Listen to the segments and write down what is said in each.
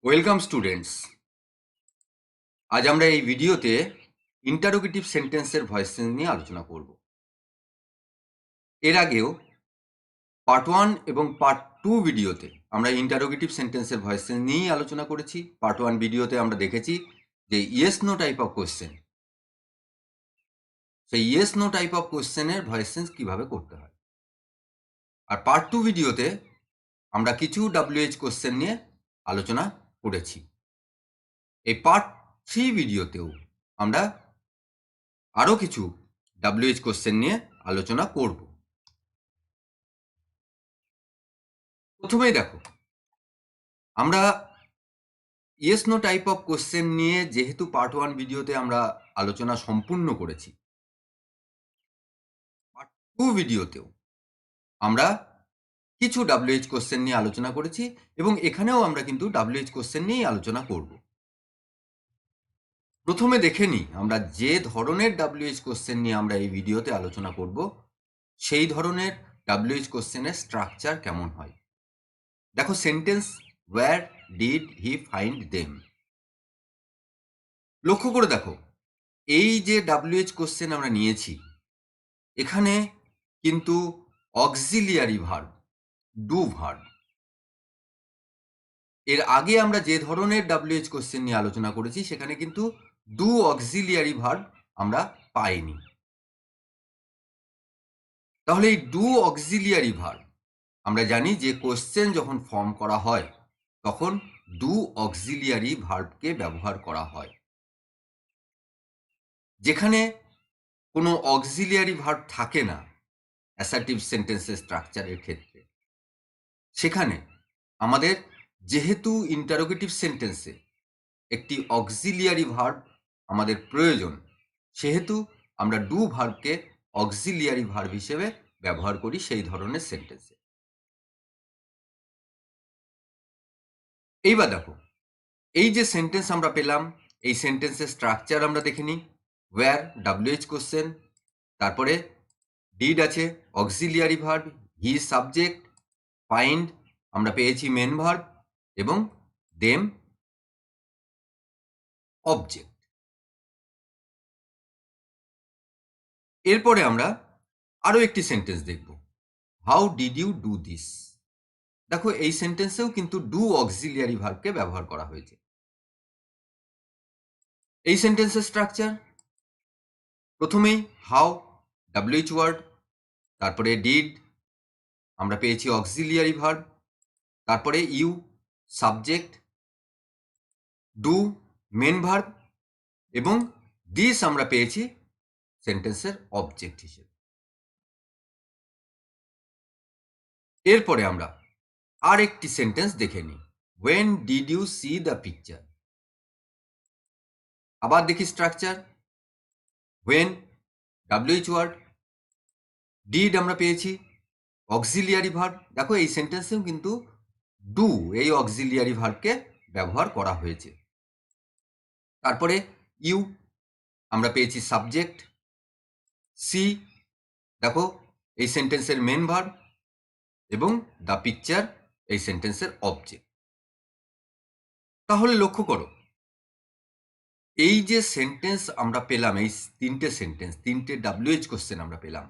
Welcome students. আজ আমরা এই ভিডিওতে ইন্টারোগেটিভ সেন্টেন্সের ভয়েস চেঞ্জ নিয়ে আলোচনা করব। এর আগেও পার্ট 1 এবং পার্ট 2 ভিডিওতে আমরা ইন্টারোগেটিভ সেন্টেন্সের ভয়েস চেঞ্জ নিয়েই আলোচনা করেছি। পার্ট 1 ভিডিওতে আমরা দেখেছি যে yes no type of question, সেই ইয়েস নো টাইপ অফ কোশ্চেনের ভয়েস চেঞ্জ কিভাবে করতে হয়। আর পার্ট 2 ভিডিওতে আমরা কিছু WH কোশ্চেন নিয়ে আলোচনা করেছি। এই পার্ট 3 ভিডিওতেও আমরা আরও কিছু WH কোশ্চেন নিয়ে আলোচনা করব। প্রথমেই দেখো, আমরা yes no type of question নিয়ে যেহেতু পার্ট 1 ভিডিওতে আমরা আলোচনা সম্পূর্ণ করেছি, পার্ট 2 ভিডিওতেও আমরা কিছু WH কোশ্চেন নিয়ে আলোচনা করেছি এবং এখানেও আমরা কিন্তু WH কোশ্চেন নিয়েই আলোচনা করব। প্রথমে দেখে নিই আমরা যে ধরনের WH কোশ্চেন নিয়ে আমরা এই ভিডিওতে আলোচনা করব সেই ধরনের WH কোশ্চেনের স্ট্রাকচার কেমন হয়। দেখো, sentence wire did he find them. লক্ষ্য করে দেখো, এই যে WH কোশ্চেন আমরা নিয়েছি, এখানে কিন্তু অক্সিলিয়ারি ভার্ব, ডু ভার্ব। এর আগে আমরা যে ধরনের WH কোশ্চেন নিয়ে আলোচনা করেছি সেখানে কিন্তু ডু অক্সিলিয়ারি ভার্ব আমরা পাইনি। তাহলে এই ডু অক্সিলিয়ারি ভার্ব, আমরা জানি যে কোশ্চেন যখন ফর্ম করা হয় তখন ডু অক্সিলিয়ারি ভার্বকে ব্যবহার করা হয়। যেখানে কোনো অক্সিলিয়ারি ভার্ব থাকে না অ্যাসার্টিভ সেন্টেন্সের স্ট্রাকচারের ক্ষেত্রে, সেখানে আমাদের যেহেতু ইন্টারোগেটিভ সেন্টেন্সে একটি অক্সিলিয়ারি ভার্ব আমাদের প্রয়োজন, সেহেতু আমরা ডু ভার্বকে অক্সিলিয়ারি ভার্ব হিসেবে ব্যবহার করি সেই ধরনের সেন্টেন্সে। এইবার দেখো, এই যে সেন্টেন্স আমরা পেলাম, এই সেন্টেন্সের স্ট্রাকচার আমরা দেখে নিই। ওয়্যার WH কোশ্চেন, তারপরে ডিড আছে auxiliary verb, he subject, find আমরা পেয়েছি মেন ভার্ব এবং দেম অবজেক্ট। এরপরে আমরা আরো একটি সেন্টেন্স দেখব, how did you do this. দেখো, এই সেন্টেন্সেও কিন্তু ডু অক্সিলিয়ারি ভার্বকে ব্যবহার করা হয়েছে। এই সেন্টেন্সের স্ট্রাকচার, প্রথমেই হাউ WH ওয়ার্ড, তারপরে ডিড আমরা পেয়েছি অক্সিলিয়ারি ভার্ব, তারপরে you subject, do main verb এবং দিস আমরা পেয়েছি সেন্টেন্সের অবজেক্ট হিসেবে। এরপরে আমরা আর একটি সেন্টেন্স দেখে নিই, when did you see the picture। আবার দেখি structure, when WH word, did আমরা পেয়েছি অক্সিলিয়ারি ভার্ব। দেখো, এই সেন্টেন্সেও কিন্তু ডু এই অক্সিলিয়ারি ভার্বকে ব্যবহার করা হয়েছে। তারপরে ইউ আমরা পেয়েছি সাবজেক্ট, সি দেখো এই সেন্টেন্সের মেন ভার্ব এবং দ্য পিকচার এই সেন্টেন্সের অবজেক্ট। তাহলে লক্ষ্য করো, এই যে সেন্টেন্স আমরা পেলাম, এই তিনটে সেন্টেন্স, তিনটে WH কোশ্চেন আমরা পেলাম,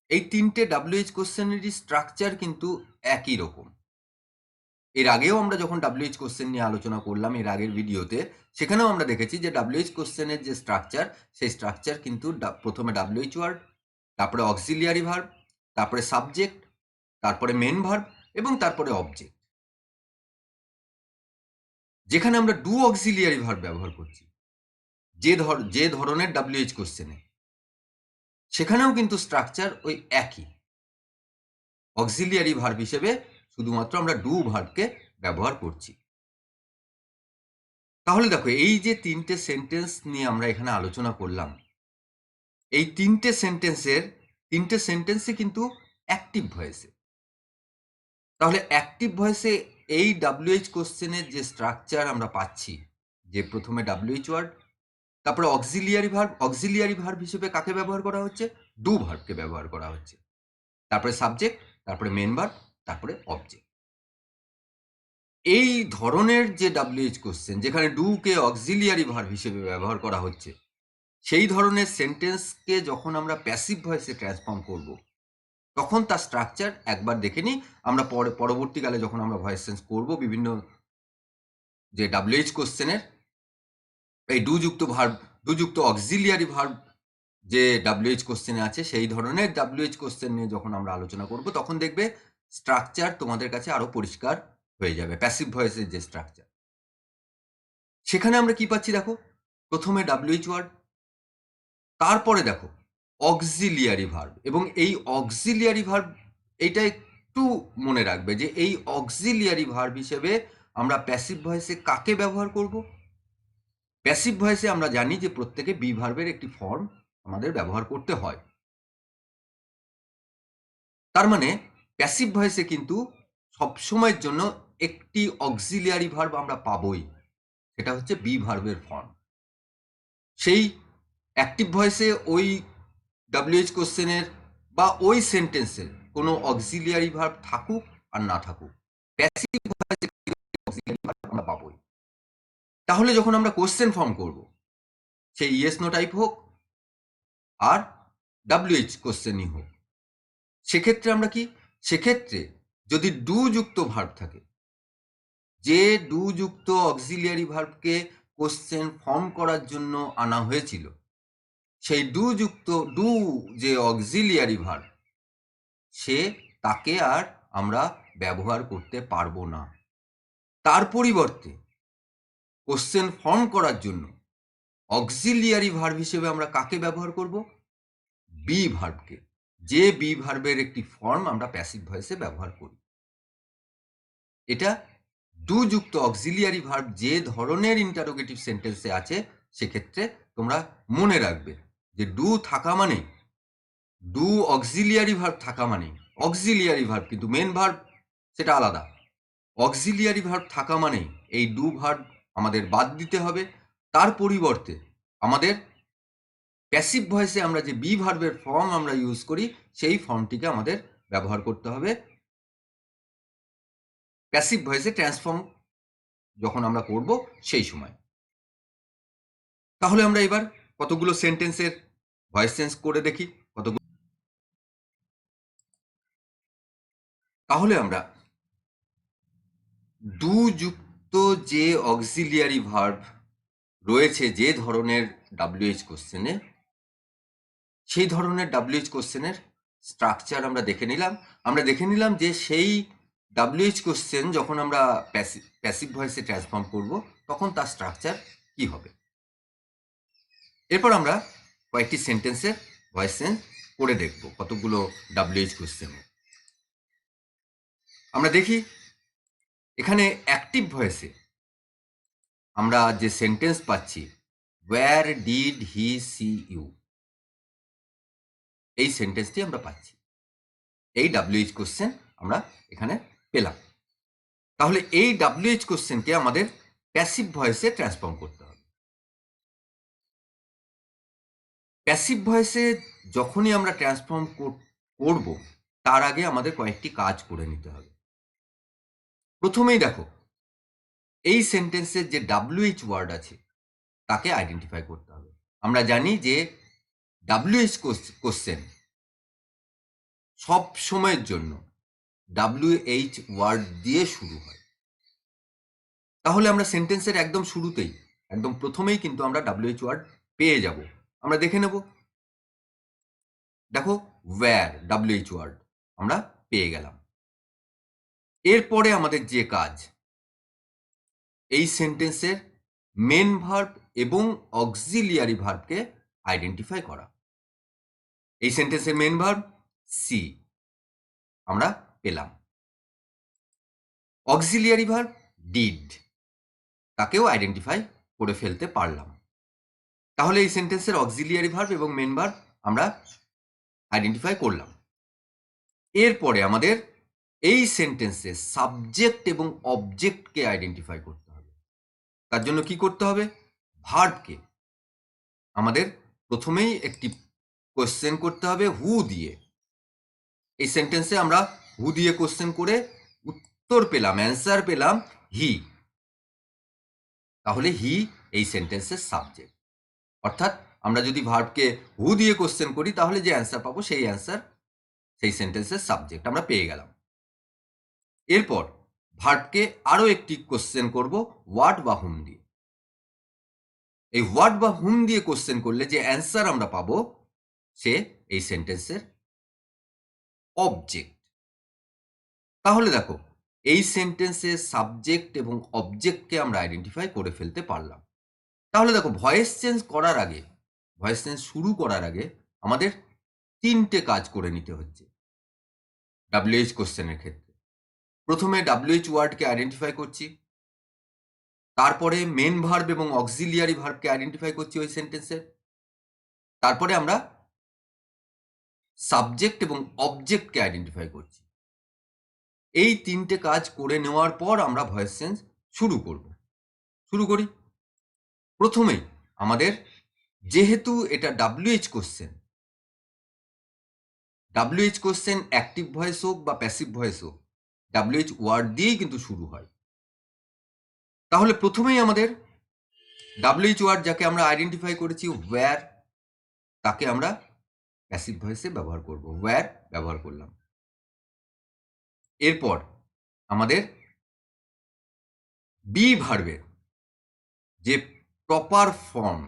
এই তিনটে WH কোশ্চেনেরই স্ট্রাকচার কিন্তু একই রকম। এর আগেও আমরা যখন WH কোশ্চেন নিয়ে আলোচনা করলাম এর আগের ভিডিওতে, সেখানেও আমরা দেখেছি যে WH কোশ্চেনের যে স্ট্রাকচার, সেই স্ট্রাকচার কিন্তু প্রথমে WH ওয়ার্ড, তারপরে অক্সিলিয়ারি ভার্ব, তারপরে সাবজেক্ট, তারপরে মেন ভার্ব এবং তারপরে অবজেক্ট। যেখানে আমরা ডু অক্সিলিয়ারি ভার্ব ব্যবহার করছি যে ধরনের WH কোশ্চেনে, সেখানেও কিন্তু স্ট্রাকচার ওই একই, অক্সিলিয়ারি ভার্ব হিসেবে শুধুমাত্র আমরা ডু ভার্বকে ব্যবহার করছি। তাহলে দেখো, এই যে তিনটে সেন্টেন্স নিয়ে আমরা এখানে আলোচনা করলাম, এই তিনটে সেন্টেন্সে কিন্তু অ্যাক্টিভ ভয়েসে। তাহলে অ্যাক্টিভ ভয়েসে এই WH কোশ্চেনের যে স্ট্রাকচার আমরা পাচ্ছি, যে প্রথমে WH ওয়ার্ড, তারপরে অক্সিলিয়ারি ভার্ব হিসেবে কাকে ব্যবহার করা হচ্ছে? ডু ভার্বকে ব্যবহার করা হচ্ছে। তারপরে সাবজেক্ট, তারপরে মেন ভার্ব, তারপরে অবজেক্ট। এই ধরনের যে WH কোশ্চেন যেখানে ডু কে অক্সিলিয়ারি ভার্ব হিসেবে ব্যবহার করা হচ্ছে, সেই ধরনের সেন্টেন্সকে যখন আমরা প্যাসিভ ভয়েসে ট্রান্সফর্ম করব, তখন তার স্ট্রাকচার একবার দেখে নিই। আমরা পরবর্তীকালে যখন আমরা ভয়েস চেঞ্জ করব বিভিন্ন যে WH কোশ্চেনের এই ডু যুক্ত অক্সিলিয়ারি ভার্ব যে WH কোশ্চেনে আছে, সেই ধরনের WH কোশ্চেন নিয়ে যখন আমরা আলোচনা করব, তখন দেখবে স্ট্রাকচার তোমাদের কাছে আরো পরিষ্কার হয়ে যাবে। প্যাসিভ ভয়েসের যে স্ট্রাকচার, সেখানে আমরা কি পাচ্ছি দেখো, প্রথমে WH ওয়ার্ড, তারপরে দেখো অক্সিলিয়ারি ভার্ব, এবং এই অক্সিলিয়ারি ভার্ব এইটা একটু মনে রাখবে যে এই অক্সিলিয়ারি ভার্ব হিসেবে আমরা প্যাসিভ ভয়েসে কাকে ব্যবহার করব। প্যাসিভ ভয়েসে আমরা জানি যে প্রত্যেকে বি ভার্বের একটি ফর্ম আমাদের ব্যবহার করতে হয়। তার মানে প্যাসিভ ভয়েসে কিন্তু সবসময়ের জন্য একটি অক্সিলিয়ারি ভার্ব আমরা পাবই, সেটা হচ্ছে বি ভার্বের ফর্ম। সেই অ্যাক্টিভ ভয়েসে ওই WH কোশ্চেনের বা ওই সেন্টেন্সের কোনো অক্সিলিয়ারি ভার্ব থাকুক আর না থাকুক, প্যাসিভ ভয়েসে অক্সিলিয়ারি ভার্ব আমরা পাবই। তাহলে যখন আমরা কোশ্চেন ফর্ম করব, সেই ইয়েস নো টাইপ হোক আর WH কোশ্চেনই হোক, সেক্ষেত্রে আমরা কি, সেক্ষেত্রে যদি ডু যুক্ত ভার্ব থাকে, যে ডু যুক্ত অক্সিলিয়ারি ভার্বকে কোশ্চেন ফর্ম করার জন্য আনা হয়েছিল, সেই ডু যে অক্সিলিয়ারি ভার্ব, সে তাকে আর আমরা ব্যবহার করতে পারবো না। তার পরিবর্তে কোশ্চেন ফর্ম করার জন্য অক্সিলিয়ারি ভার্ব হিসেবে আমরা কাকে ব্যবহার করব? বি ভার্বকে, যে বি ভার্বের একটি ফর্ম আমরা প্যাসিভ ভয়েসে ব্যবহার করি। এটা ডু যুক্ত অক্সিলিয়ারি ভার্ব যে ধরনের ইন্টারোগেটিভ সেন্টেন্সে আছে, সেক্ষেত্রে তোমরা মনে রাখবে যে ডু থাকা মানে, ডু অক্সিলিয়ারি ভার্ব থাকা মানে, অক্সিলিয়ারি ভার্ব কিন্তু মেন ভার্ব সেটা আলাদা। অক্সিলিয়ারি ভার্ব থাকা মানে এই ডু ভার্ব আমাদের বাদ দিতে হবে। তার পরিবর্তে আমাদের প্যাসিভ ভয়েসে আমরা যে বি ভার্বের ফর্ম আমরা ইউজ করি, সেই ফর্মটিকে আমাদের ব্যবহার করতে হবে প্যাসিভ ভয়েসে ট্রান্সফর্ম যখন আমরা করব সেই সময়। তাহলে আমরা এবার কতগুলো সেন্টেন্সের ভয়েস চেঞ্জ করে দেখি কতগুলো। তাহলে আমরা ডু যুক্ত যে অক্সিলিয়ারি ভার্ব রয়েছে যে ধরনের WH কোশ্চেনে, সেই ধরনের WH কোশ্চেনের স্ট্রাকচার আমরা দেখে নিলাম। আমরা দেখে নিলাম যে সেই WH কোশ্চেন যখন আমরা প্যাসিভ ভয়েসে ট্রান্সফর্ম করব, তখন তার স্ট্রাকচার কি হবে। এরপর আমরা কয়েকটি সেন্টেন্সের ভয়েস চেঞ্জ করে দেখব কতগুলো WH কোশ্চেনে। আমরা দেখি এখানে অ্যাক্টিভ ভয়েসে আমরা যে সেন্টেন্স পাচ্ছি, where did he see you, এই সেন্টেন্সটি আমরা পাচ্ছি, এই WH কোশ্চেন আমরা এখানে পেলাম। তাহলে এই WH কোশ্চেনকে আমাদের প্যাসিভ ভয়েসে ট্রান্সফর্ম করতে হবে। প্যাসিভ ভয়েসে যখনই আমরা ট্রান্সফর্ম করব, তার আগে আমাদের কয়েকটি কাজ করে নিতে হবে। প্রথমেই দেখো, এই সেন্টেন্সের যে WH ওয়ার্ড আছে তাকে আইডেন্টিফাই করতে হবে। আমরা জানি যে WH কোশ্চেন সব সময়ের জন্য WH ওয়ার্ড দিয়ে শুরু হয়। তাহলে আমরা সেন্টেন্সের একদম শুরুতেই, একদম প্রথমেই কিন্তু আমরা WH ওয়ার্ড পেয়ে যাব। আমরা দেখে নেব। দেখো, ওয়্যার WH ওয়ার্ড আমরা পেয়ে গেলাম। এরপরে আমাদের যে কাজ, এই সেন্টেন্সের মেন ভার্ব এবং অক্সিলিয়ারি ভার্বকে আইডেন্টিফাই করা। এই সেন্টেন্সের মেন ভার্ব সি আমরা পেলাম, অক্সিলিয়ারি ভার্ব ডিড, তাকেও আইডেন্টিফাই করে ফেলতে পারলাম। তাহলে এই সেন্টেন্সের অক্সিলিয়ারি ভার্ব এবং মেন ভার্ব আমরা আইডেন্টিফাই করলাম। এরপরে আমাদের এই সেন্টেন্সের সাবজেক্ট এবং অবজেক্টকে আইডেন্টিফাই করতে হবে। তার জন্য কি করতে হবে? ভার্বকে আমাদের প্রথমেই একটি কোশ্চেন করতে হবে হু দিয়ে। এই সেন্টেন্সে আমরা হু দিয়ে কোশ্চেন করে উত্তর পেলাম, অ্যান্সার পেলাম হি, তাহলে হি এই সেন্টেন্সের সাবজেক্ট। অর্থাৎ আমরা যদি ভার্বকে হু দিয়ে কোশ্চেন করি তাহলে যে অ্যান্সার পাবো সেই অ্যান্সার সেই সেন্টেন্সের সাবজেক্ট আমরা পেয়ে গেলাম। এরপর ভার্বকে আরো একটি কোশ্চেন করব হোয়াট বা হুম দিয়ে। এই হোয়াট বা হুম দিয়ে কোশ্চেন করলে যে অ্যান্সার আমরা পাবো সে এই সেন্টেন্সের অবজেক্ট। তাহলে দেখো এই সেন্টেন্সের সাবজেক্ট এবং অবজেক্টকে আমরা আইডেন্টিফাই করে ফেলতে পারলাম। তাহলে দেখো ভয়েস চেঞ্জ করার আগে, ভয়েস চেঞ্জ শুরু করার আগে আমাদের তিনটে কাজ করে নিতে হচ্ছে WH কোশ্চেনের ক্ষেত্রে। প্রথমে WH ওয়ার্ডকে আইডেন্টিফাই করছি, তারপরে মেন ভার্ব এবং অক্সিলিয়ারি ভার্বকে আইডেন্টিফাই করছি ওই সেন্টেন্সে, তারপরে আমরা সাবজেক্ট এবং অবজেক্টকে আইডেন্টিফাই করছি। এই তিনটে কাজ করে নেওয়ার পর আমরা ভয়েস চেঞ্জ শুরু করব। শুরু করি। প্রথমেই আমাদের যেহেতু এটা WH question, WH question active voice হোক বা প্যাসিভ ভয়েস হোক, WH ওয়ার্ড দিয়েই কিন্তু শুরু হয়। তাহলে প্রথমেই আমাদের WH ওয়ার্ড যাকে আমরা আইডেন্টিফাই করেছি ওয়্যার, তাকে আমরা প্যাসিভ ভয়েসে ব্যবহার করব। ওয়্যার ব্যবহার করলাম। এরপর আমাদের বি ভার্বের যে প্রপার ফর্ম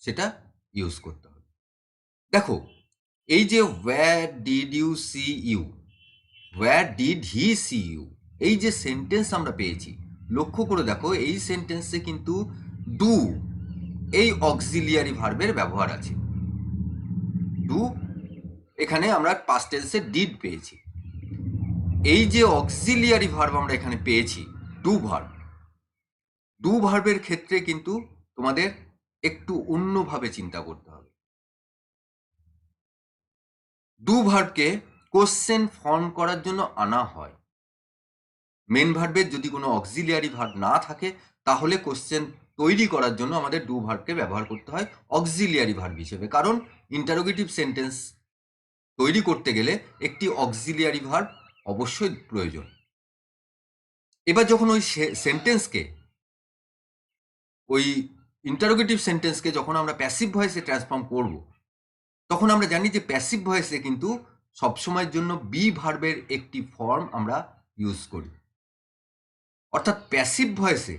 সেটা ইউজ করতে হবে। দেখো এই যে where did you see you, where did he see you, এই যে সেন্টেন্স আমরা পেয়েছি, লক্ষ্য করে দেখো এই সেন্টেন্সে কিন্তু ডু এই অক্সিলিয়ারি ভার্বের ব্যবহার আছে। ডু, এখানে আমরা পাস্ট টেন্সে ডিড পেয়েছি। এই যে অক্সিলিয়ারি ভার্ব আমরা এখানে পেয়েছি ডু ভার্ব, ডু ভার্বের ক্ষেত্রে কিন্তু তোমাদের একটু অন্যভাবে চিন্তা করতে হবে। ডু ভার্বকে কোশ্চেন ফর্ম করার জন্য আনা হয়। মেন ভার্বের যদি কোনো অক্সিলিয়ারি ভার্ব না থাকে তাহলে কোশ্চেন তৈরি করার জন্য আমাদের ডু ভার্বকে ব্যবহার করতে হয় অক্সিলিয়ারি ভার্ব হিসেবে, কারণ ইন্টারোগেটিভ সেন্টেন্স তৈরি করতে গেলে একটি অক্সিলিয়ারি ভার্ব অবশ্যই প্রয়োজন। এবার যখন ওই সেন্টেন্সকে, ওই ইন্টারোগেটিভ সেন্টেন্সকে যখন আমরা প্যাসিভ ভয়েসে ট্রান্সফর্ম করব, তখন আমরা জানি যে প্যাসিভ ভয়েসে কিন্তু সবসময়ের জন্য বি ভার্বের একটি ফর্ম আমরা ইউজ করি। অর্থাৎ প্যাসিভ ভয়েসে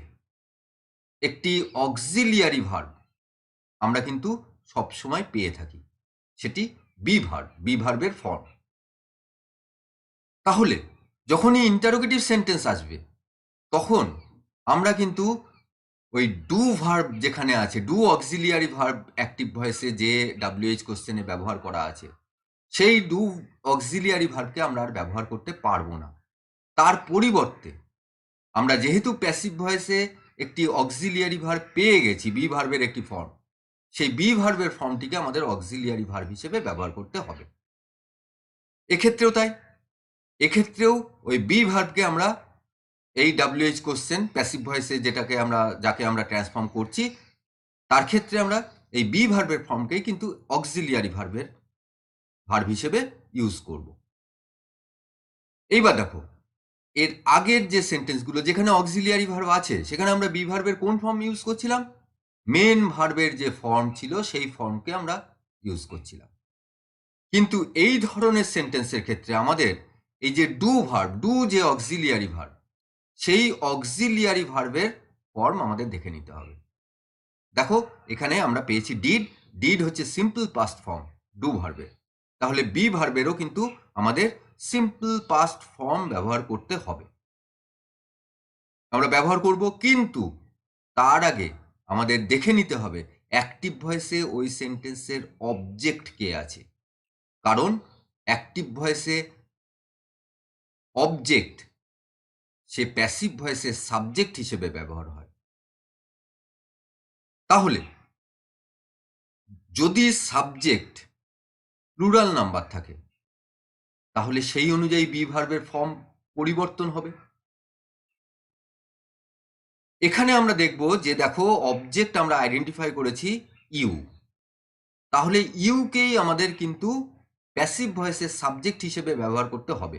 একটি অক্সিলিয়ারি ভার্ব আমরা কিন্তু সবসময় পেয়ে থাকি, সেটি বি ভার্ব, বি ভার্বের ফর্ম। তাহলে যখনই ইন্টারোগেটিভ সেন্টেন্স আসবে তখন আমরা কিন্তু ওই ডু ভার্ব যেখানে আছে, ডু অক্সিলিয়ারি ভার্ব অ্যাক্টিভ ভয়েসে যে WH কোশ্চেনে ব্যবহার করা আছে, সেই ডু অক্সিলিয়ারি ভার্বকে আমরা আর ব্যবহার করতে পারবো না। তার পরিবর্তে আমরা যেহেতু প্যাসিভ ভয়েসে একটি অক্সিলিয়ারি ভার্ব পেয়ে গেছি, বি ভার্বের একটি ফর্ম, সেই বি ভার্বের ফর্মটিকে আমাদের অক্সিলিয়ারি ভার্ব হিসেবে ব্যবহার করতে হবে। এক্ষেত্রেও তাই, এক্ষেত্রেও ওই বি ভার্বকে আমরা এই WH কোশ্চেন প্যাসিভ ভয়েসে যাকে আমরা ট্রান্সফর্ম করছি, তার ক্ষেত্রে আমরা এই বি ভার্বের ফর্মকেই কিন্তু অক্সিলিয়ারি ভার্ব হিসেবে ইউজ করব। এইবার দেখো এর আগের যে সেন্টেন্সগুলো যেখানে অক্সিলিয়ারি ভার্ব আছে সেখানে আমরা বি ভার্বের কোন ফর্ম ইউজ করছিলাম? মেন ভার্বের যে ফর্ম ছিল সেই ফর্মকে আমরা ইউজ করছিলাম। কিন্তু এই ধরনের সেন্টেন্সের ক্ষেত্রে আমাদের এই যে ডু ভার্ব, ডু যে অক্সিলিয়ারি ভার্ব, সেই অক্সিলিয়ারি ভার্বের ফর্ম আমাদের দেখে নিতে হবে। দেখো এখানে আমরা পেয়েছি ডিড, ডিড হচ্ছে সিম্পল পাস্ট ফর্ম ডু ভার্বের। তাহলে বি ভার্বেরও কিন্তু আমাদের সিম্পল পাস্ট ফর্ম ব্যবহার করতে হবে। আমরা ব্যবহার করব, কিন্তু তার আগে আমাদের দেখে নিতে হবে অ্যাক্টিভ ভয়েসে ওই সেন্টেন্সের অবজেক্ট কে আছে, কারণ অ্যাক্টিভ ভয়েসে অবজেক্ট সে প্যাসিভ ভয়েসে সাবজেক্ট হিসেবে ব্যবহার হয়। তাহলে যদি সাবজেক্ট প্লুরাল নাম্বার থাকে তাহলে সেই অনুযায়ী বি ভার্বের ফর্ম পরিবর্তন হবে। এখানে আমরা দেখব যে দেখো অবজেক্ট আমরা আইডেন্টিফাই করেছি ইউ, তাহলে ইউকেই আমাদের কিন্তু প্যাসিভ ভয়েসের সাবজেক্ট হিসেবে ব্যবহার করতে হবে।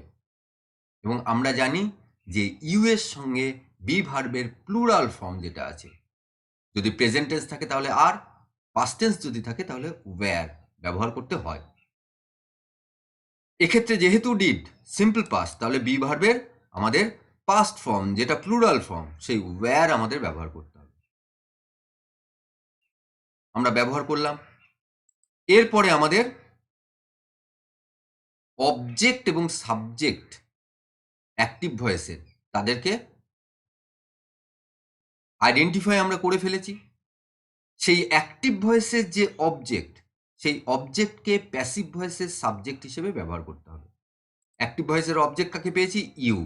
এবং আমরা জানি যে ইউ এর সঙ্গে বি ভার্বের প্লুরাল ফর্ম যেটা আছে, যদি প্রেজেন্ট টেন্স থাকে তাহলে আর, পাস্ট টেন্স যদি থাকে তাহলে ওয়্যার ব্যবহার করতে হয়। এক্ষেত্রে যেহেতু ডিড সিম্পল পাস্ট, তাহলে বি ভার্বের আমাদের পাস্ট ফর্ম যেটা প্লুরাল ফর্ম, সেই ওয়্যার আমাদের ব্যবহার করতে হবে। আমরা ব্যবহার করলাম। এরপরে আমাদের অবজেক্ট এবং সাবজেক্ট অ্যাক্টিভ ভয়েসের, তাদেরকে আইডেন্টিফাই আমরা করে ফেলেছি। সেই অ্যাক্টিভ ভয়েসের যে অবজেক্ট, সেই অবজেক্টকে প্যাসিভ ভয়েসের সাবজেক্ট হিসেবে ব্যবহার করতে হবে। অ্যাক্টিভ ভয়েসের অবজেক্ট কাকে পেয়েছি? ইউ।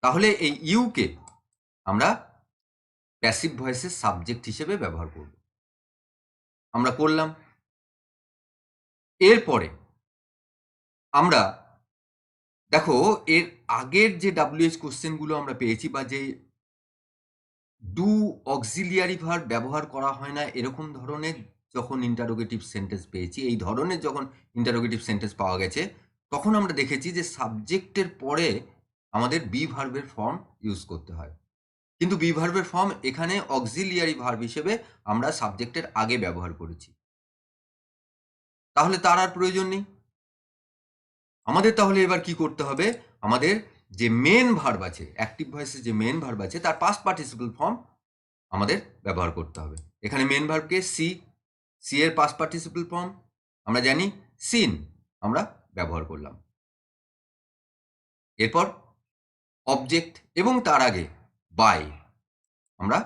তাহলে এই ইউকে আমরা প্যাসিভ ভয়েসের সাবজেক্ট হিসেবে ব্যবহার করব। আমরা করলাম। এরপরে আমরা দেখো এর আগের যে WH কোশ্চেনগুলো আমরা পেয়েছি, বা যে ডু অক্সিলিয়ারি ভার্ব ব্যবহার করা হয় না এরকম ধরনের যখন ইন্টারোগেটিভ সেন্টেন্স পেয়েছি, এই ধরনের যখন ইন্টারোগেটিভ সেন্টেন্স পাওয়া গেছে, তখন আমরা দেখেছি যে সাবজেক্টের পরে আমাদের বি ভার্বের ফর্ম ইউজ করতে হয়। কিন্তু বি ভার্বের ফর্ম এখানে অক্সিলিয়ারি ভার্ব হিসেবে আমরা সাবজেক্টের আগে ব্যবহার করেছি। তাহলে তার আর প্রয়োজন নেই। আমাদের তাহলে এবার কি করতে হবে? আমাদের যে মেন ভার্ব আছে, অ্যাক্টিভ ভয়েসে যে মেন ভার্ব আছে, তার পাস্ট পার্টিসিপল ফর্ম আমাদের ব্যবহার করতে হবে। এখানে মেন ভার্বকে সি, সি এর পাস্ট পার্টিসিপল ফর্ম আমরা জানি সিন, আমরা ব্যবহার করলাম। এরপর অবজেক্ট এবং তার আগে বাই আমরা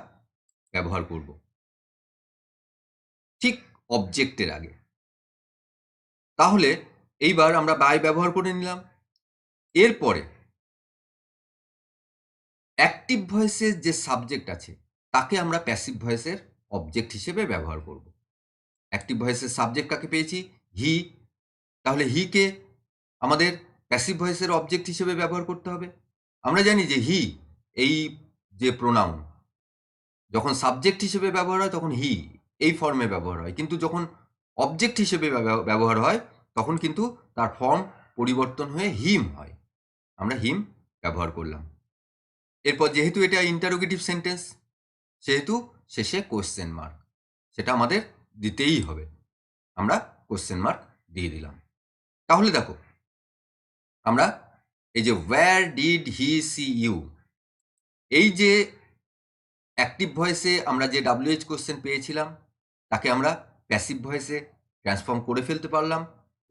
ব্যবহার করব, ঠিক অবজেক্টের আগে। তাহলে এইবার আমরা বাই ব্যবহার করে নিলাম। এরপরে অ্যাক্টিভ ভয়েসের যে সাবজেক্ট আছে, তাকে আমরা প্যাসিভ ভয়েসের অবজেক্ট হিসেবে ব্যবহার করব। অ্যাক্টিভ ভয়েসের সাবজেক্ট কাকে পেয়েছি? হি। তাহলে হিকে আমাদের প্যাসিভ ভয়েসের অবজেক্ট হিসেবে ব্যবহার করতে হবে। আমরা জানি যে হি, এই যে প্রোনাউন, যখন সাবজেক্ট হিসেবে ব্যবহার হয় তখন হি এই ফর্মে ব্যবহার হয়, কিন্তু যখন অবজেক্ট হিসেবে ব্যবহার হয় তখন কিন্তু তার ফর্ম পরিবর্তন হয়ে হিম হয়। আমরা হিম ব্যবহার করলাম। এরপর যেহেতু এটা ইন্টারোগেটিভ সেন্টেন্স, সেহেতু শেষে কোশ্চেন মার্ক, সেটা আমাদের দিতেই হবে। আমরা কোশ্চেন মার্ক দিয়ে দিলাম। তাহলে দেখো আমরা এই যে where did he see you, এই যে অ্যাক্টিভ ভয়েসে আমরা যে WH কোশ্চেন পেয়েছিলাম, তাকে আমরা প্যাসিভ ভয়েসে ট্রান্সফর্ম করে ফেলতে পারলাম।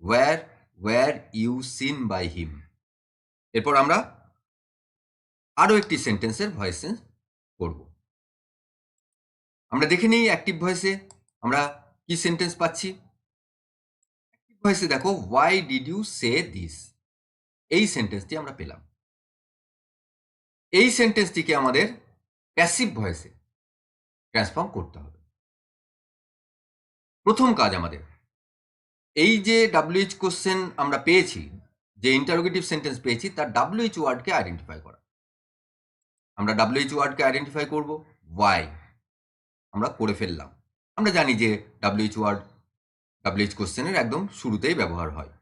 Were you seen by him. এরপর আমরা আরও একটি সেন্টেন্সের ভয়েস চেঞ্জ করব। আমরা দেখে নিই অ্যাক্টিভ ভয়েসে আমরা কি সেন্টেন্স পাচ্ছি। অ্যাক্টিভ ভয়েসে দেখো, why did you say this, এই সেন্টেন্সটি আমরা পেলাম। এই সেন্টেন্সটিকে আমাদের প্যাসিভ ভয়েসে ট্রান্সফর্ম করতে হবে। প্রথম কাজ আমাদের, এই যে WH কোশ্চেন আমরা পেয়েছি, যে ইন্টারোগেটিভ সেন্টেন্স পেয়েছি, তার WH ওয়ার্ডকে আইডেন্টিফাই করা। আমরা WH ওয়ার্ডকে আইডেন্টিফাই করব। ওয়াই আমরা করে ফেললাম। আমরা জানি যে WH ওয়ার্ড WH কোশ্চেনের একদম শুরুতেই ব্যবহার হয়।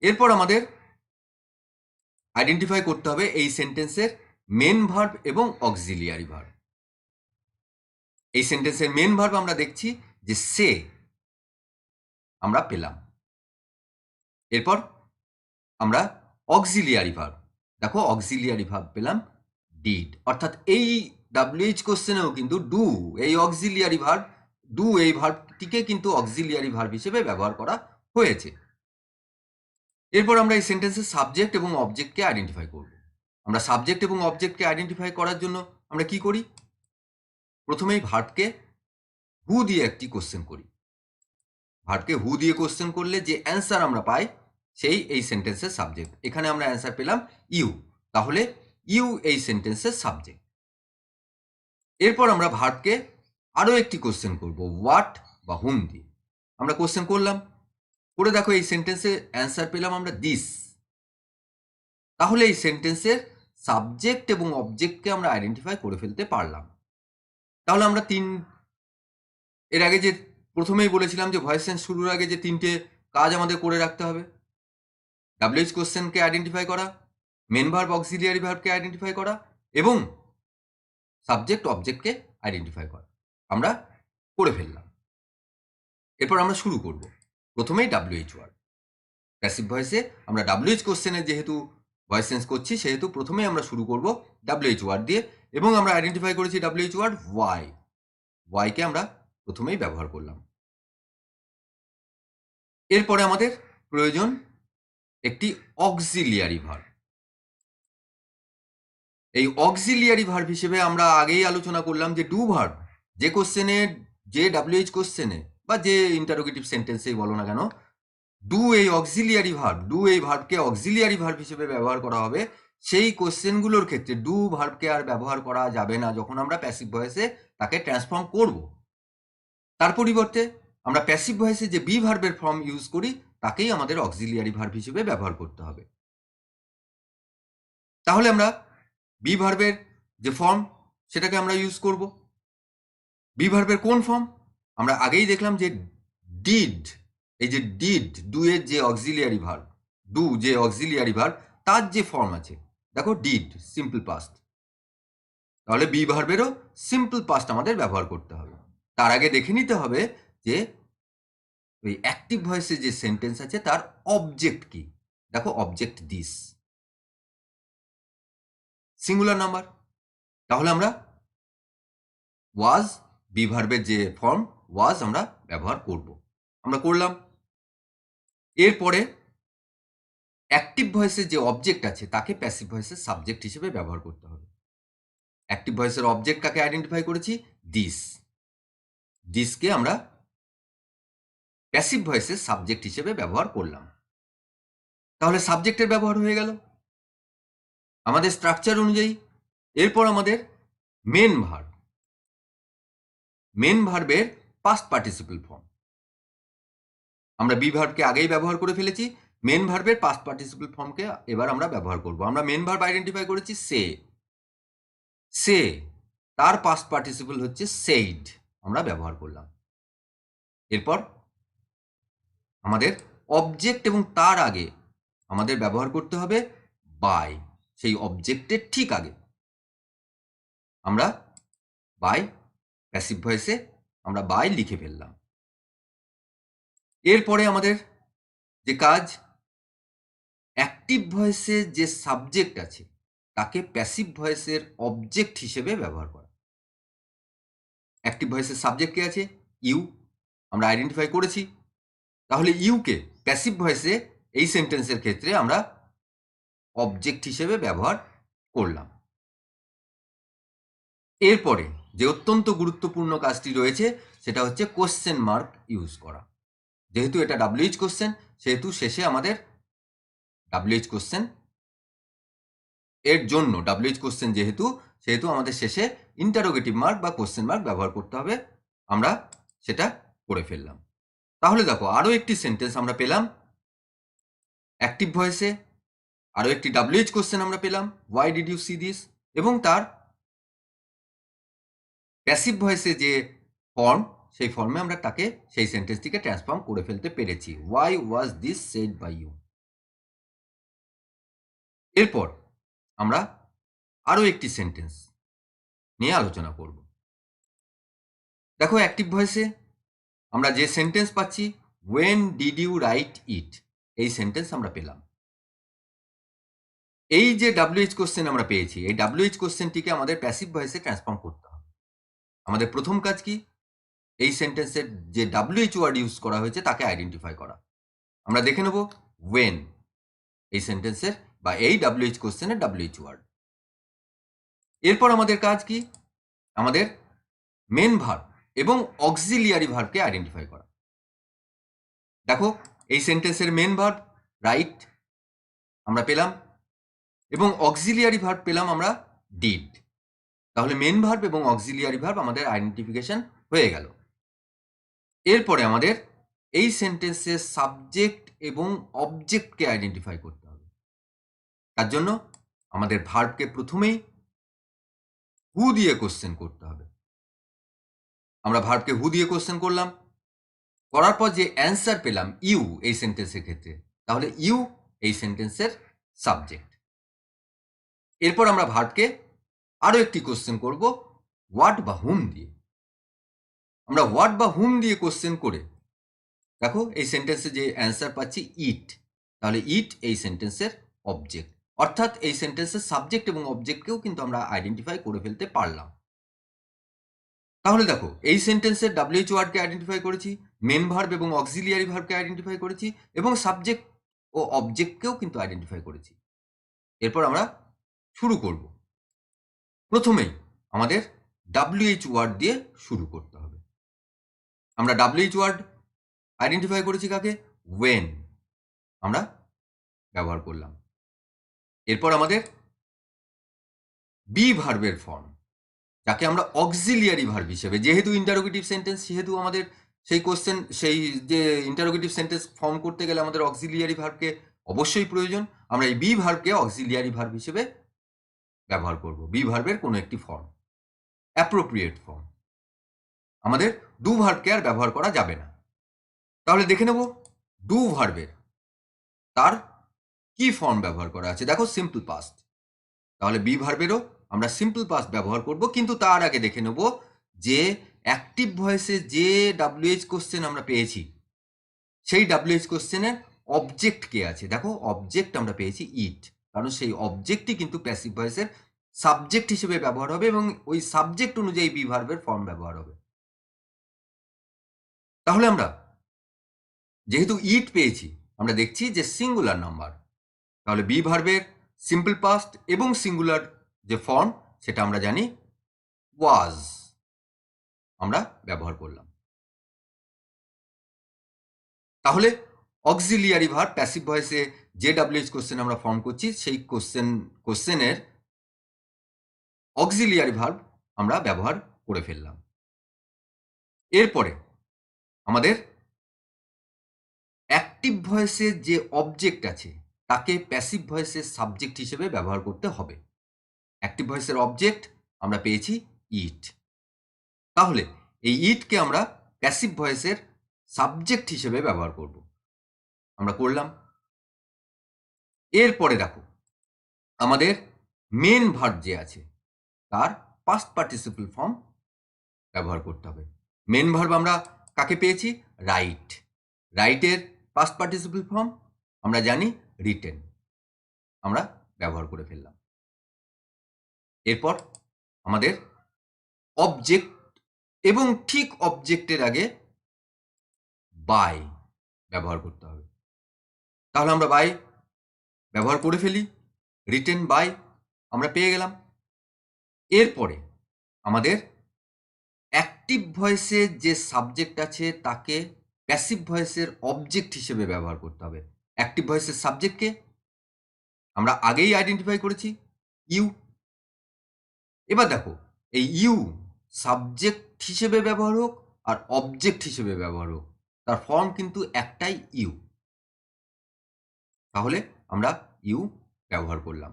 এরপর আমাদের আইডেন্টিফাই করতে হবে এই সেন্টেন্সের মেন ভার্ব এবং অক্সিলিয়ারি ভার্ব। এই সেন্টেন্সের মেন ভার্ব আমরা দেখছি যে সে আমরা পেলাম। এরপর আমরা অক্সিলিয়ারি ভার্ব, দেখো অক্সিলিয়ারি ভার্ব পেলাম ডিড। অর্থাৎ এই WH কোশ্চেনেও কিন্তু ডু, এই অক্সিলিয়ারি ভার্ব, ডু এই ভার্বটিকে কিন্তু অক্সিলিয়ারি ভার্ব হিসেবে ব্যবহার করা হয়েছে। এরপর আমরা এই সেন্টেন্সের সাবজেক্ট এবং অবজেক্টকে আইডেন্টিফাই করব। আমরা সাবজেক্ট এবং অবজেক্টকে আইডেন্টিফাই করার জন্য আমরা কি করি? প্রথমেই ভার্বকে হু দিয়ে একটি কোশ্চেন করি। ভার্বকে হু দিয়ে কোশ্চেন করলে যে অ্যান্সার আমরা পাই, সেই এই সেন্টেন্সের সাবজেক্ট। এখানে আমরা অ্যান্সার পেলাম ইউ, তাহলে ইউ এই সেন্টেন্সের সাবজেক্ট। এরপর আমরা ভার্বকে আরও একটি কোশ্চেন করব, হোয়াট বা হুম দিয়ে। আমরা কোশ্চেন করলাম, করে দেখো এই সেন্টেন্সে অ্যান্সার পেলাম আমরা দিস। তাহলে এই সেন্টেন্সের সাবজেক্ট এবং অবজেক্টকে আমরা আইডেন্টিফাই করে ফেলতে পারলাম। তাহলে আমরা এর আগে যে প্রথমেই বলেছিলাম যে ভয়েস চেঞ্জ শুরুর আগে যে তিনটে কাজ আমাদের করে রাখতে হবে। WH কোশ্চেনকে আইডেন্টিফাই করা, মেন ভার্ব অক্সিলিয়ারি ভার্বকে আইডেন্টিফাই করা এবং সাবজেক্ট অবজেক্টকে আইডেন্টিফাই করা আমরা করে ফেললাম। এরপর আমরা শুরু করব। প্রথমেই WH ওয়ার্ড। প্যাসিভ ভয়েসে আমরা WH কোশ্চেনে যেহেতু ভয়েস চেঞ্জ করছি সেহেতু প্রথমেই আমরা শুরু করব WH ওয়ার্ড দিয়ে এবং আমরা আইডেন্টিফাই করেছি WH ওয়ার্ড ওয়াই। ওয়াইকে আমরা প্রথমেই ব্যবহার করলাম। এরপরে আমাদের প্রয়োজন একটি অক্সিলিয়ারি ভার্ব। এই অক্সিলিয়ারি ভার্ব হিসেবে আমরা আগেই আলোচনা করলাম যে ডু ভার্ব, যে কোশ্চেনে যে WH কোশ্চেনে বা যে ইন্টারোগেটিভ সেন্টেন্সেই বলো না কেন, ডু এই অক্সিলিয়ারি ভার্ব, ডু এই ভার্বকে অক্সিলিয়ারি ভার্ব হিসেবে ব্যবহার করা হবে। সেই কোশ্চেনগুলোর ক্ষেত্রে ডু ভার্বকে আর ব্যবহার করা যাবে না যখন আমরা প্যাসিভ ভয়েসে তাকে ট্রান্সফর্ম করব। তার পরিবর্তে আমরা প্যাসিভ ভয়েসে যে বি ভার্বের ফর্ম ইউজ করি তাকেই আমাদের অক্সিলিয়ারি ভার্ব হিসেবে ব্যবহার করতে হবে। তাহলে আমরা বি ভার্বের যে ফর্ম সেটাকে আমরা ইউজ করব। বি ভার্বের কোন ফর্ম? আমরা আগেই দেখলাম যে ডিড, এই যে ডিড, ডু এর যে অক্সিলিয়ারি ভার্ব, ডু যে অক্সিলিয়ারি ভার্ব তার যে ফর্ম আছে, দেখো ডিড সিম্পল পাস্ট, তাহলে বি ভার্বেরও সিম্পল পাস্ট আমাদের ব্যবহার করতে হবে। তার আগে দেখে নিতে হবে যে ওই অ্যাক্টিভ ভয়েসে যে সেন্টেন্স আছে তার অবজেক্ট কি। দেখো অবজেক্ট দিস, সিঙ্গুলার নাম্বার, তাহলে আমরা ওয়াজ, বি ভার্বের যে ফর্ম ওয়াজ আমরা ব্যবহার করব, আমরা করলাম। এরপরে অ্যাক্টিভ ভয়েসের যে অবজেক্ট আছে তাকে প্যাসিভ ভয়েসের সাবজেক্ট হিসেবে ব্যবহার করতে হবে। অ্যাক্টিভ ভয়েসের অবজেক্ট কাকে আইডেন্টিফাই করেছি? দিস। দিসকে আমরা প্যাসিভ ভয়েসের সাবজেক্ট হিসেবে ব্যবহার করলাম। তাহলে সাবজেক্টের ব্যবহার হয়ে গেল আমাদের স্ট্রাকচার অনুযায়ী। এরপর আমাদের মেন ভার্ব, মেন ভার্বের পাস্ট পার্টিসিপল ফর্ম। আমরা বি ভার্বকে আগেই ব্যবহার করে ফেলেছি, মেন ভার্বের পাস্ট পার্টিসিপল ফর্মকে এবার আমরা ব্যবহার করব। আমরা মেন ভার্ব আইডেন্টিফাই করেছি সে, সে তার পাস্ট পার্টিসিপল হচ্ছে সেইড, আমরা ব্যবহার করলাম। এরপর আমাদের অবজেক্ট এবং তার আগে আমাদের ব্যবহার করতে হবে বাই, সেই অবজেক্টের ঠিক আগে আমরা বাই, প্যাসিভ ভয়েসে আমরা বাই লিখে ফেললাম। এরপরে আমাদের যে কাজ, অ্যাক্টিভ ভয়েসে যে সাবজেক্ট আছে তাকে প্যাসিভ ভয়েসের অবজেক্ট হিসেবে ব্যবহার করা। অ্যাক্টিভ ভয়েসের সাবজেক্ট কে আছে? ইউ, আমরা আইডেন্টিফাই করেছি। তাহলে ইউকে প্যাসিভ ভয়েসে এই সেন্টেন্সের ক্ষেত্রে আমরা অবজেক্ট হিসেবে ব্যবহার করলাম। এরপরে যে অত্যন্ত গুরুত্বপূর্ণ কাজটি রয়েছে সেটা হচ্ছে কোশ্চেন মার্ক ইউজ করা। যেহেতু এটা WH কোশ্চেন সেহেতু শেষে আমাদের WH কোশ্চেন এর জন্য, WH কোশ্চেন যেহেতু সেহেতু আমাদের শেষে ইন্টারোগেটিভ মার্ক বা কোশ্চেন মার্ক ব্যবহার করতে হবে। আমরা সেটা করে ফেললাম। তাহলে দেখো আরো একটি সেন্টেন্স আমরা পেলাম অ্যাক্টিভ ভয়েসে, আরো একটি WH কোশ্চেন আমরা পেলাম why did you see this, এবং তার প্যাসিভ ভয়েসে যে ফর্ম সেই ফর্মে আমরা তাকে সেই সেন্টেন্সটিকে ট্রান্সফর্ম করে ফেলতে পেরেছি, why was this said by you. এরপর আমরা আরো একটি সেন্টেন্স নিয়ে আলোচনা করব। দেখো অ্যাক্টিভ ভয়েসে আমরা যে সেন্টেন্স পাচ্ছি when did you write it, এই সেন্টেন্স আমরা পেলাম। এই যে WH কোশ্চেন আমরা পেয়েছি এই WH কোশ্চেনটিকে আমাদের প্যাসিভ ভয়েসে ট্রান্সফর্ম করতে হবে। আমাদের প্রথম কাজ কি? এই সেন্টেন্সের যে WH ওয়ার্ড ইউজ করা হয়েছে তাকে আইডেন্টিফাই করা। আমরা দেখে নেব when এই সেন্টেন্সের বা এই WH কোশ্চেনের WH ওয়ার্ড। এরপর আমাদের কাজ কি? আমাদের মেন ভার্ব এবং অক্সিলিয়ারি ভার্বকে আইডেন্টিফাই করা। দেখো এই সেন্টেন্সের মেন ভার্ব রাইট আমরা পেলাম এবং অক্সিলিয়ারি ভার্ব পেলাম আমরা ডিড। তাহলে মেন ভার্ব এবং অক্সিলিয়ারি ভার্ব আমাদের আইডেন্টিফিকেশন হয়ে গেল। এরপরে আমাদের এই সেন্টেন্সের সাবজেক্ট এবং অবজেক্টকে আইডেন্টিফাই করতে হবে। তার জন্য আমাদের ভার্বকে প্রথমেই হু দিয়ে কোশ্চেন করতে হবে। আমরা ভার্বকে হু দিয়ে কোশ্চেন করলাম, করার পর যে অ্যান্সার পেলাম ইউ এই সেন্টেন্সের ক্ষেত্রে, তাহলে ইউ এই সেন্টেন্সের সাবজেক্ট। এরপর আমরা ভার্বকে আরো একটি কোশ্চেন করব হোয়াট বা হুম দিয়ে। আমরা হোয়াট বা হুম দিয়ে কোশ্চেন করে দেখো এই সেন্টেন্সে যে অ্যান্সার পাচ্ছি ইট, তাহলে ইট এই সেন্টেন্সের অবজেক্ট, অর্থাৎ এই সেন্টেন্সের সাবজেক্ট এবং অবজেক্টকেও কিন্তু আমরা আইডেন্টিফাই করে ফেলতে পারলাম। তাহলে দেখো এই সেন্টেন্সের ডাব্লিউএইচ ওয়ার্ডকে আইডেন্টিফাই করেছি, মেন ভার্ব এবং অক্সিলিয়ারি ভার্বকে আইডেন্টিফাই করেছি এবং সাবজেক্ট ও অবজেক্টকেও কিন্তু আইডেন্টিফাই করেছি। এরপর আমরা শুরু করব। প্রথমেই আমাদের ডাব্লিউএইচ ওয়ার্ড দিয়ে শুরু করতে হবে। আমরা ডাব্লিউএইচ ওয়ার্ড আইডেন্টিফাই করেছি কাকে? ওয়েন আমরা ব্যবহার করলাম। এরপর আমাদের বি ভার্বের ফর্ম, যাকে আমরা অক্সিলিয়ারি ভার্ব হিসেবে, যেহেতু ইন্টারোগেটিভ সেন্টেন্স সেহেতু আমাদের সেই কোশ্চেন, সেই যে ইন্টারোগেটিভ সেন্টেন্স ফর্ম করতে গেলে আমাদের অক্সিলিয়ারি ভার্বকে অবশ্যই প্রয়োজন। আমরা এই বি ভার্বকে অক্সিলিয়ারি ভার্ব হিসেবে ব্যবহার করব। বি ভার্বের কোনো একটি ফর্ম, অ্যাপ্রোপ্রিয়েট ফর্ম। আমাদের ডু ভার্বকে আর ব্যবহার করা যাবে না। তাহলে দেখে নেব ডু ভার্বের তার কি ফর্ম ব্যবহার করা আছে। দেখো সিম্পল পাস্ট, তাহলে বি ভার্বেরও আমরা সিম্পল পাস্ট ব্যবহার করব, কিন্তু তার আগে দেখে নেব যে অ্যাক্টিভ ভয়েসে যে ডাব্লিউএইচ কোশ্চেন আমরা পেয়েছি সেই ডাব্লিউএইচ কোশ্চেনের অবজেক্ট কে আছে। দেখো অবজেক্ট আমরা পেয়েছি ইট, কারণ সেই অবজেক্টই কিন্তু প্যাসিভ ভয়েসের সাবজেক্ট হিসেবে ব্যবহার হবে এবং ওই সাবজেক্ট অনুযায়ী বি ভার্বের ফর্ম ব্যবহার হবে। তাহলে আমরা যেহেতু ইট পেয়েছি, আমরা দেখছি যে সিঙ্গুলার নাম্বার, তাহলে বি ভার্বের সিম্পল পাস্ট এবং সিঙ্গুলার যে ফর্ম সেটা আমরা জানি ওয়াজ, আমরা ব্যবহার করলাম। তাহলে অক্সিলিয়ারি ভার্ব প্যাসিভ ভয়েসে যে ডাব্লিউএইচ কোশ্চেন আমরা ফর্ম করছি সেই কোশ্চেনের অক্সিলিয়ারি ভার্ব আমরা ব্যবহার করে ফেললাম। এরপরে আমাদের অ্যাক্টিভ ভয়েসের যে অবজেক্ট আছে তাকে প্যাসিভ ভয়েসের সাবজেক্ট হিসেবে ব্যবহার করতে হবে। অ্যাক্টিভ ভয়েসের অবজেক্ট আমরা পেয়েছি ইট, তাহলে এই ইটকে আমরা প্যাসিভ ভয়েসের সাবজেক্ট হিসেবে ব্যবহার করব। আমরা করলাম। এরপরে দেখো আমাদের মেন ভার্ব যে আছে তার পাস্ট পার্টিসিপল ফর্ম ব্যবহার করতে হবে। মেন ভার্ব আমরা কাকে পেয়েছি? রাইট, রাইটের পাস্ট পার্টিসিপল ফর্ম আমরা জানি রিটেন, আমরা ব্যবহার করে ফেললাম। এরপর আমাদের অবজেক্ট এবং ঠিক অবজেক্টের আগে বাই ব্যবহার করতে হবে। তাহলে আমরা বাই ব্যবহার করে ফেলি, রিটেন বাই আমরা পেয়ে গেলাম। এরপরে আমাদের অ্যাক্টিভ ভয়েসের যে সাবজেক্ট আছে তাকে প্যাসিভ ভয়েসের অবজেক্ট হিসেবে ব্যবহার করতে হবে। অ্যাক্টিভ ভয়েসের সাবজেক্টকে আমরা আগেই আইডেন্টিফাই করেছি ইউ। এবার দেখো এই ইউ সাবজেক্ট হিসেবে ব্যবহার হোক আর অবজেক্ট হিসেবে ব্যবহার হোক, তার ফর্ম কিন্তু একটাই ইউ, তাহলে আমরা ইউ ব্যবহার করলাম।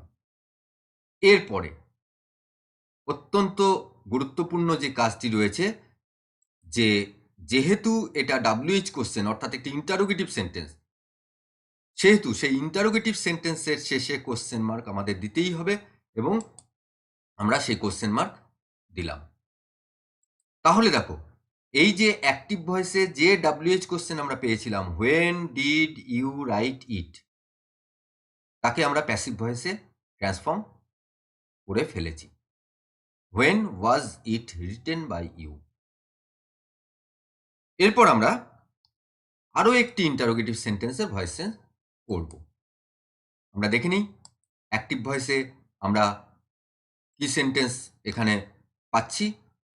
এরপরে অত্যন্ত গুরুত্বপূর্ণ যে কাজটি রয়েছে, যে যেহেতু এটা ডাব্লিউএইচ কোশ্চেন অর্থাৎ একটি ইন্টারোগেটিভ সেন্টেন্স, সেহেতু সেই ইন্টারোগেটিভ সেন্টেন্সের শেষে কোশ্চেন মার্ক আমাদের দিতেই হবে এবং আমরা সেই কোশ্চেন মার্ক দিলাম। তাহলে দেখো এই যে অ্যাক্টিভ ভয়েসে যে ডাব্লিউএইচ কোশ্চেন আমরা পেয়েছিলাম when did you write it, তাকে আমরা প্যাসিভ ভয়েসে ট্রান্সফর্ম করে ফেলেছি। When was it written by you. এরপর আমরা আরো একটি ইন্টারোগেটিভ সেন্টেন্সের ভয়েস চেঞ্জ করব। আমরা দেখে নিই অ্যাক্টিভ ভয়েসে আমরা কি সেন্টেন্স এখানে পাচ্ছি।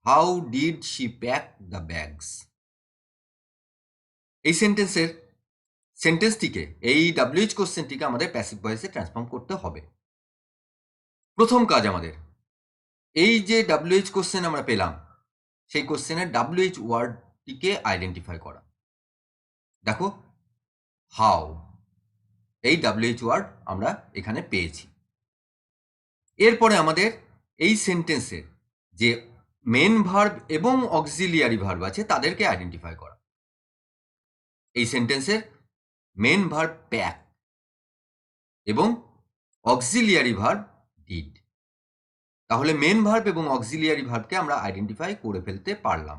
How did she pack the bags, এই সেন্টেন্সটিকে এই ডাব্লিউএইচ কোশ্চেনটিকে আমাদের প্যাসিভ ভয়েসে ট্রান্সফর্ম করতে হবে। প্রথম কাজ আমাদের এই যে ডাব্লিউএইচ কোশ্চেন আমরা পেলাম সেই কোশ্চেনের ডাব্লিউএইচ ওয়ার্ডটিকে আইডেন্টিফাই করা। দেখো হাউ, এই ডাব্লিউএইচ ওয়ার্ড আমরা এখানে পেয়েছি। এরপরে আমাদের এই সেন্টেন্সের যে মেন ভার্ব এবং অক্সিলিয়ারি ভার্ব আছে তাদেরকে আইডেন্টিফাই করা। এই সেন্টেন্সের মেন ভার্ব প্যাক এবং অক্সিলিয়ারি ভার্ব ডিড, তাহলে মেন ভার্ব এবং অক্সিলিয়ারি ভার্বকে আমরা আইডেন্টিফাই করে ফেলতে পারলাম।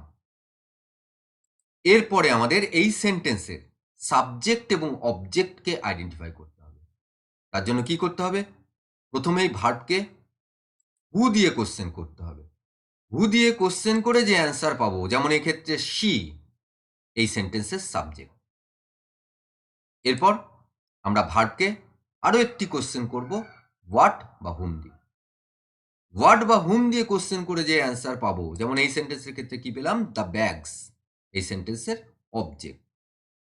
এরপরে আমাদের এই সেন্টেন্সের সাবজেক্ট এবং অবজেক্টকে আইডেন্টিফাই করতে হবে। তার জন্য কি করতে হবে? প্রথমেই ভার্বকে হু দিয়ে কোশ্চেন করতে হবে। হু দিয়ে কোশ্চেন করে যে অ্যান্সার পাবো, যেমন এক্ষেত্রে শি এই সেন্টেন্সের সাবজেক্ট। এরপর আমরা ভার্বকে আরো একটি কোশ্চেন করব হোয়াট বা হুম দিয়ে। হোয়াট বা হুম দিয়ে কোশ্চেন করে যে অ্যান্সার পাবো, যেমন এই সেন্টেন্সের ক্ষেত্রে কি পেলাম? দ্য ব্যাগস এই সেন্টেন্সের অবজেক্ট।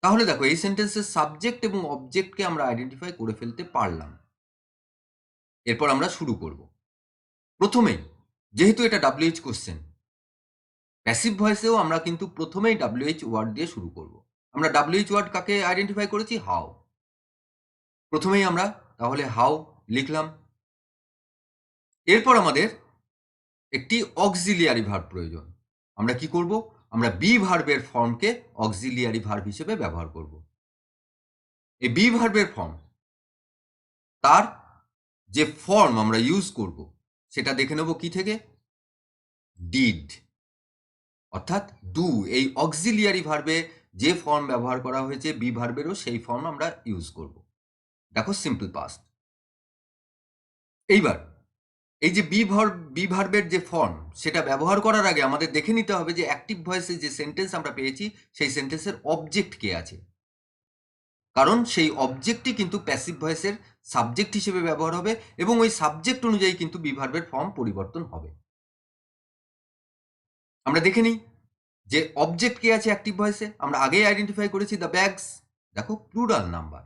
তাহলে দেখো এই সেন্টেন্সের সাবজেক্ট এবং অবজেক্টকে আমরা আইডেন্টিফাই করে ফেলতে পারলাম। এরপর আমরা শুরু করব। প্রথমেই যেহেতু এটা WH কোশ্চেন, প্যাসিভ ভয়েসেও আমরা কিন্তু প্রথমেই WH ওয়ার্ড দিয়ে শুরু করব। আমরা WH ওয়ার্ড কাকে আইডেন্টিফাই করেছি? হাউ। প্রথমেই আমরা তাহলে হাউ লিখলাম। এরপর আমাদের একটি অক্সিলিয়ারি ভার্ব প্রয়োজন। আমরা কি করব? আমরা বি ভার্বের ফর্মকে অক্সিলিয়ারি ভার্ব হিসেবে ব্যবহার করব। এই বি ভার্বের ফর্ম, তার যে ফর্ম আমরা ইউজ করব সেটা দেখে নেব কি থেকে? ডিড, অর্থাৎ ডু। এই অক্সিলিয়ারি ভার্বে যে ফর্ম ব্যবহার করা হয়েছে বি ভার্বেরও সেই ফর্ম আমরা ইউজ করব। দেখো সিম্পল পাস্ট। এইবার এই যে বি ভার্বের যে ফর্ম সেটা ব্যবহার করার আগে আমাদের দেখে নিতে হবে যে অ্যাক্টিভ ভয়েসে যে সেন্টেন্স আমরা পেয়েছি সেই সেন্টেন্সের অবজেক্ট কে আছে, কারণ সেই অবজেক্টই কিন্তু প্যাসিভ ভয়েসের সাবজেক্ট হিসেবে ব্যবহার হবে এবং ওই সাবজেক্ট অনুযায়ী কিন্তু বি ভার্বের ফর্ম পরিবর্তন হবে। আমরা দেখে নিই যে অবজেক্ট কে আছে অ্যাক্টিভ ভয়েসে। আমরা আগেই আইডেন্টিফাই করেছি দ্য ব্যাগস। দেখো প্লুরাল নাম্বার।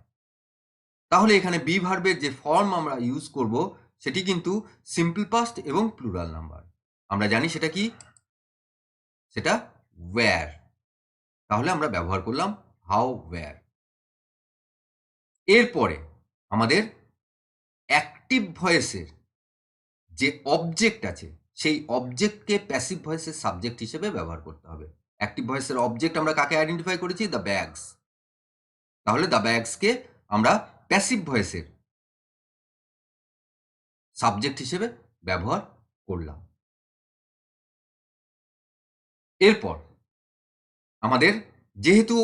তাহলে এখানে বি ভার্বের যে ফর্ম আমরা ইউজ করব সেটি কিন্তু সিম্পল পাস্ট এবং প্লুরাল নাম্বার। আমরা জানি সেটা কি? সেটা ওয়্যার। তাহলে আমরা ব্যবহার করলাম হাউ ওয়্যার। এরপরে আমাদের অ্যাক্টিভ ভয়েসের যে অবজেক্ট আছে সেই অবজেক্টকে প্যাসিভ ভয়েসের সাবজেক্ট হিসেবে ব্যবহার করতে হবে। অ্যাক্টিভ ভয়েসের অবজেক্ট আমরা কাকে আইডেন্টিফাই করেছি? The bags. তাহলে দ্য ব্যাগসকে আমরা প্যাসিভ ভয়েসের সাবজেক্ট হিসেবে ব্যবহার করলাম। এরপর আমাদের যেহেতু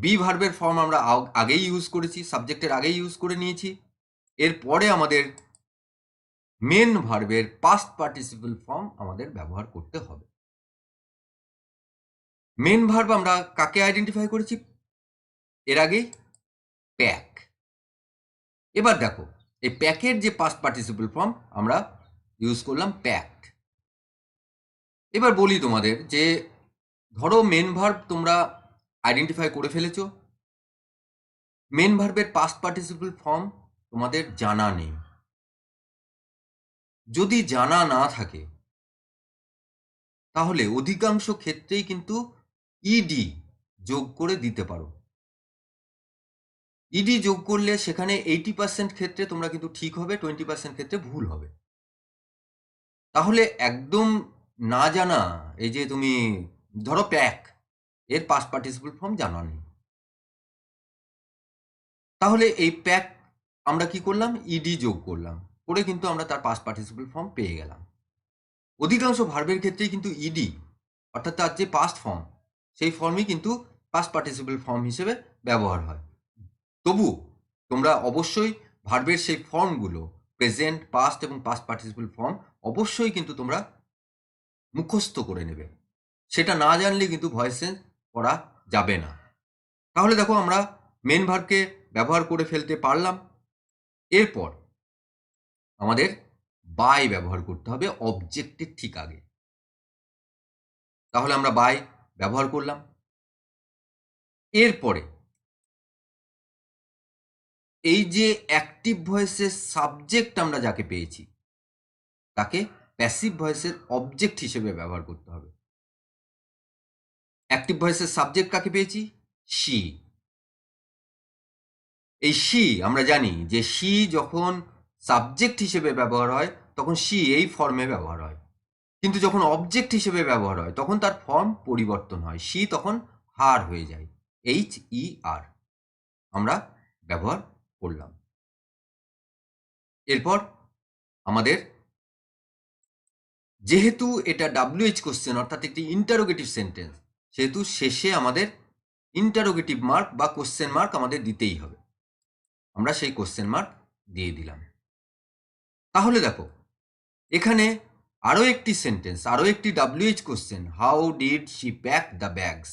বি ভার্বের ফর্ম আমরা আগেই ইউজ করেছি, সাবজেক্টের আগেই ইউজ করে নিয়েছি, এরপরে আমাদের মেন ভার্বের পাস্ট পার্টিসিপল ফর্ম আমাদের ব্যবহার করতে হবে। মেন ভার্ব আমরা কাকে আইডেন্টিফাই করেছি এর আগেই? প্যাক। এবার দেখো এই প্যাকের যে পাস্ট পার্টিসিপল ফর্ম আমরা ইউজ করলাম প্যাকড। এবার বলি তোমাদের যে ধরো মেন ভার্ব তোমরা আইডেন্টিফাই করে ফেলেছো, মেন ভার্বের পাস্ট পার্টিসিপল ফর্ম তোমাদের জানা নেই। যদি জানা না থাকে তাহলে অধিকাংশ ক্ষেত্রেই কিন্তু ইডি যোগ করে দিতে পারো। ইডি যোগ করলে সেখানে 80% ক্ষেত্রে তোমরা কিন্তু ঠিক হবে, 20% ক্ষেত্রে ভুল হবে। তাহলে একদম না জানা, এই যে তুমি ধরো প্যাক, এর পাস্ট পার্টিসিপল ফর্ম জানা নেই, তাহলে এই প্যাক আমরা কি করলাম? ইডি যোগ করলাম, করে কিন্তু আমরা তার পাস্ট পার্টিসিপল ফর্ম পেয়ে গেলাম। অধিকাংশ ভার্বের ক্ষেত্রেই কিন্তু ইডি অর্থাৎ তার যে পাস্ট ফর্ম সেই ফর্মই কিন্তু পাস্ট পার্টিসিপল ফর্ম হিসেবে ব্যবহার হয়। তবু তোমরা অবশ্যই ভার্বের সেই ফর্মগুলো প্রেজেন্ট, পাস্ট এবং পাস্ট পার্টিসিপল ফর্ম অবশ্যই কিন্তু তোমরা মুখস্থ করে নেবে। সেটা না জানলে কিন্তু ভয়েস চেঞ্জ করা যাবে না। তাহলে দেখো আমরা মেন ভার্বকে ব্যবহার করে ফেলতে পারলাম। এরপর আমাদের বাই ব্যবহার করতে হবে অবজেক্টের ঠিক আগে। তাহলে আমরা বাই ব্যবহার করলাম। এরপরে এই যে অ্যাক্টিভ ভয়েসের সাবজেক্ট আমরা যাকে পেয়েছি তাকে প্যাসিভ ভয়েসের অবজেক্ট হিসেবে ব্যবহার করতে হবে। অ্যাক্টিভ ভয়েসের সাবজেক্ট কাকে পেয়েছি? শি। এই শি আমরা জানি যে শি যখন সাবজেক্ট হিসেবে ব্যবহার হয় তখন শি এই ফর্মে ব্যবহার হয়, কিন্তু যখন অবজেক্ট হিসেবে ব্যবহার হয় তখন তার ফর্ম পরিবর্তন হয়, শি তখন হার হয়ে যায়, HER আমরা ব্যবহার করলাম। এরপর আমাদের যেহেতু এটা WH কোশ্চেন অর্থাৎ একটি ইন্টারোগেটিভ সেন্টেন্স, সেহেতু শেষে আমাদের ইন্টারোগেটিভ মার্ক বা কোশ্চেন মার্ক আমাদের দিতেই হবে। আমরা সেই কোশ্চেন মার্ক দিয়ে দিলাম। তাহলে দেখো এখানে আরও একটি সেন্টেন্স, আরও একটি WH question, how did she pack the bags.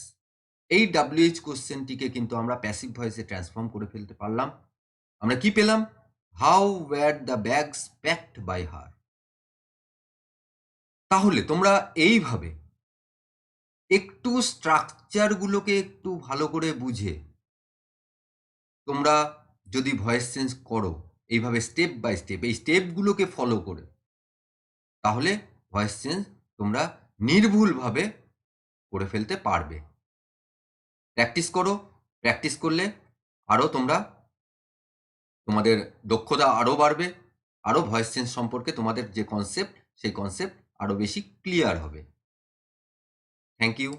এই WH কোশ্চেনটিকে কিন্তু আমরা প্যাসিভ ভয়েসে ট্রান্সফর্ম করে ফেলতে পারলাম। আমরা কি পেলাম? How were the bags packed by her. তাহলে তোমরা এইভাবে একটু স্ট্রাকচারগুলোকে একটু ভালো করে বুঝে তোমরা যদি ভয়েস চেঞ্জ করো এইভাবে স্টেপ বাই স্টেপ, এই স্টেপগুলোকে ফলো করে, তাহলে ভয়েস চেঞ্জ তোমরা নির্ভুলভাবে করে ফেলতে পারবে। প্র্যাকটিস করো, প্র্যাকটিস করলে আরও তোমাদের দক্ষতা আরও বাড়বে, আরও ভয়েস চেঞ্জ সম্পর্কে তোমাদের যে কনসেপ্ট, সেই কনসেপ্ট আরও বেশি ক্লিয়ার হবে। Thank you.